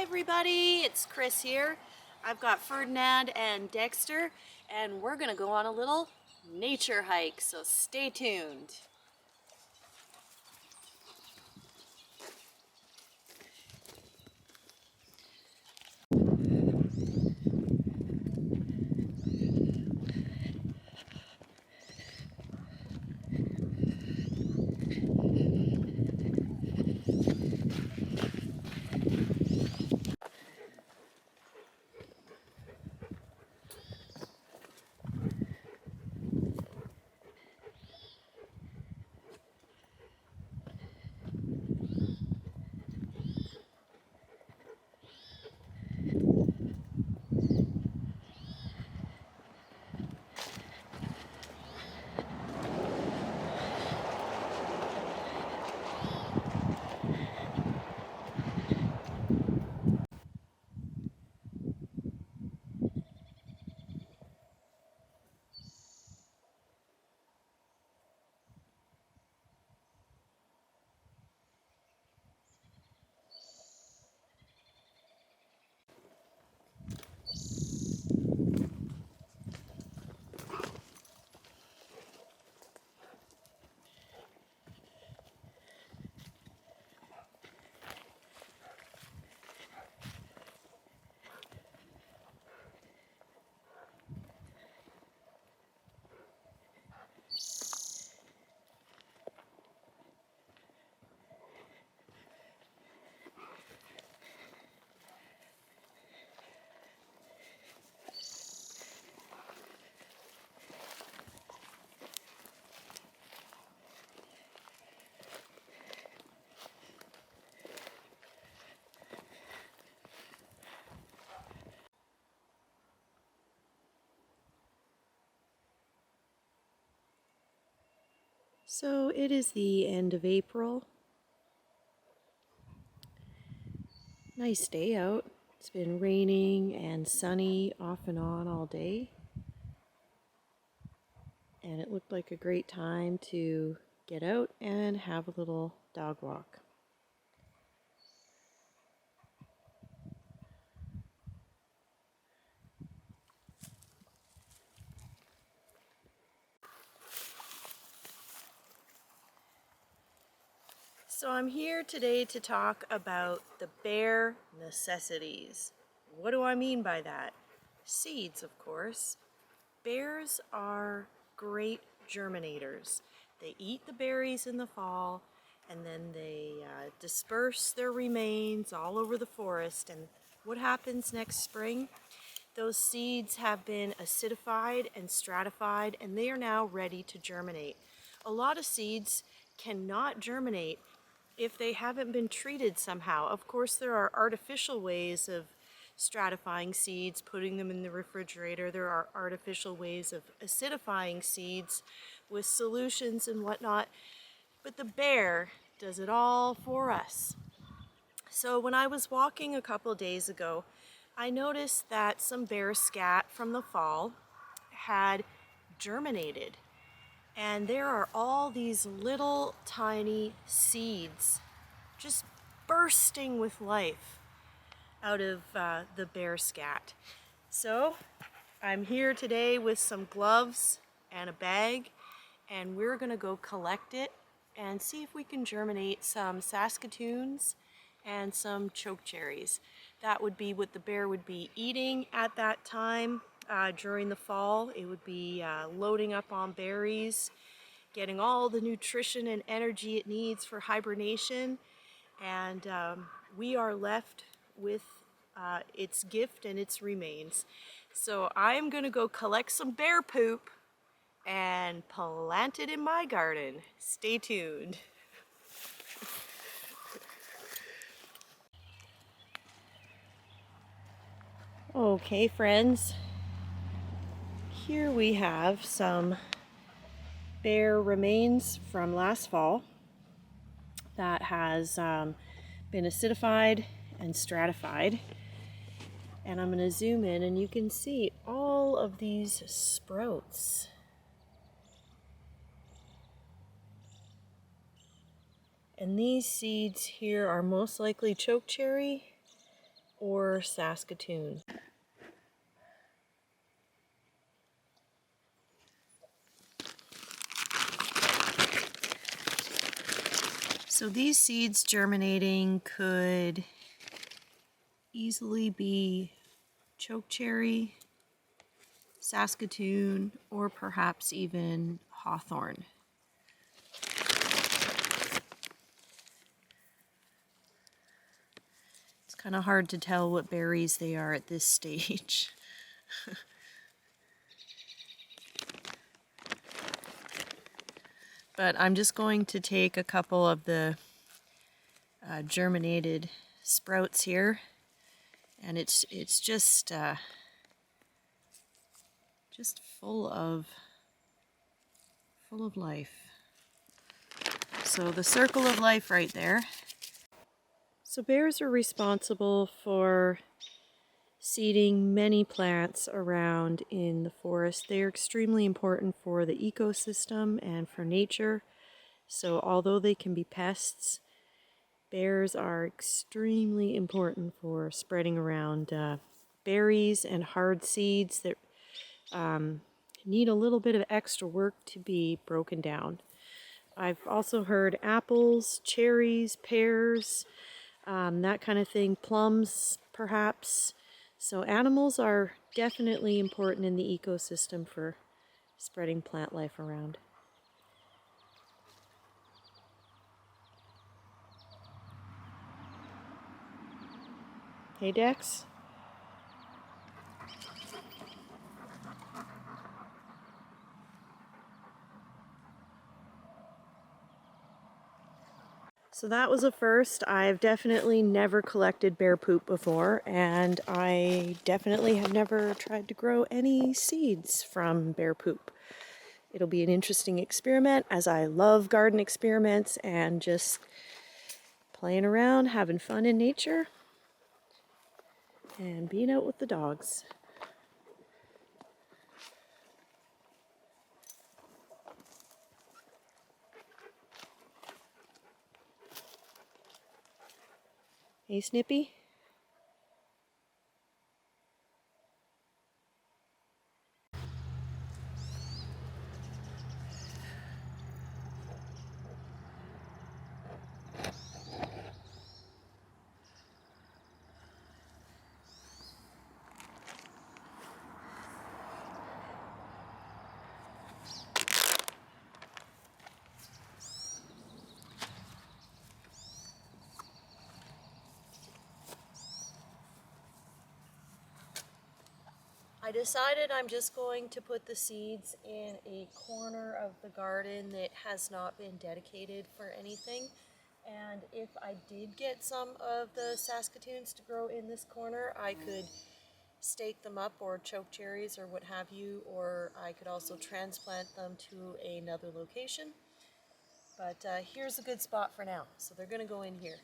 Hi everybody, it's Chris here. I've got Ferdinand and Dexter and we're gonna go on a little nature hike, so stay tuned. So it is the end of April. Nice day out. It's been raining and sunny off and on all day. And it looked like a great time to get out and have a little dog walk. So I'm here today to talk about the bare necessities. What do I mean by that? Seeds, of course. Bears are great germinators. They eat the berries in the fall and then they disperse their remains all over the forest. And what happens next spring? Those seeds have been acidified and stratified and they are now ready to germinate. A lot of seeds cannot germinate if they haven't been treated somehow. Of course, there are artificial ways of stratifying seeds, putting them in the refrigerator. There are artificial ways of acidifying seeds with solutions and whatnot. But the bear does it all for us. So when I was walking a couple days ago, I noticed that some bear scat from the fall had germinated. And there are all these little tiny seeds just bursting with life out of the bear scat. So I'm here today with some gloves and a bag, and we're gonna go collect it and see if we can germinate some Saskatoons and some chokecherries. That would be what the bear would be eating at that time during the fall. It would be loading up on berries, getting all the nutrition and energy it needs for hibernation, and we are left with its gift and its remains. So I'm gonna go collect some bear poop and plant it in my garden. Stay tuned. Okay, friends, here we have some bear remains from last fall that has been acidified and stratified. And I'm going to zoom in and you can see all of these sprouts. And these seeds here are most likely chokecherry, or Saskatoon. So these seeds germinating could easily be chokecherry, Saskatoon, or perhaps even hawthorn. It's kind of hard to tell what berries they are at this stage. But I'm just going to take a couple of the germinated sprouts here, and it's just full of life. So the circle of life right there. So bears are responsible for seeding many plants around in the forest. They are extremely important for the ecosystem and for nature. So although they can be pests, bears are extremely important for spreading around berries and hard seeds that need a little bit of extra work to be broken down. I've also heard apples, cherries, pears, that kind of thing, plums perhaps. So animals are definitely important in the ecosystem for spreading plant life around. Hey Dex? So that was a first. I've definitely never collected bear poop before, and I definitely have never tried to grow any seeds from bear poop. It'll be an interesting experiment, as I love garden experiments and just playing around, having fun in nature, and being out with the dogs. Hey Snippy? I decided I'm just going to put the seeds in a corner of the garden that has not been dedicated for anything. And if I did get some of the Saskatoons to grow in this corner, I could stake them up or choke cherries or what have you, or I could also transplant them to another location. But here's a good spot for now. So they're going to go in here.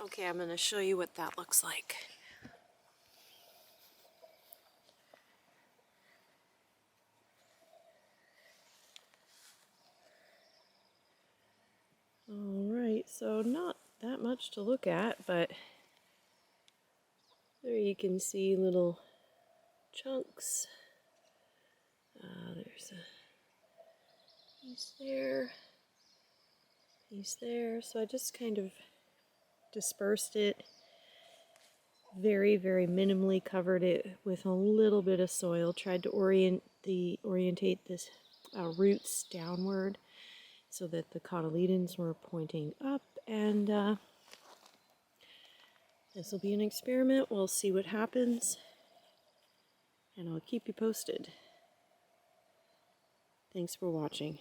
Okay, I'm going to show you what that looks like. So not that much to look at, but there you can see little chunks. There's a piece there. So I just kind of dispersed it very, very minimally, covered it with a little bit of soil, tried to orientate this roots downward so that the cotyledons were pointing up, and this will be an experiment. We'll see what happens, and I'll keep you posted. Thanks for watching.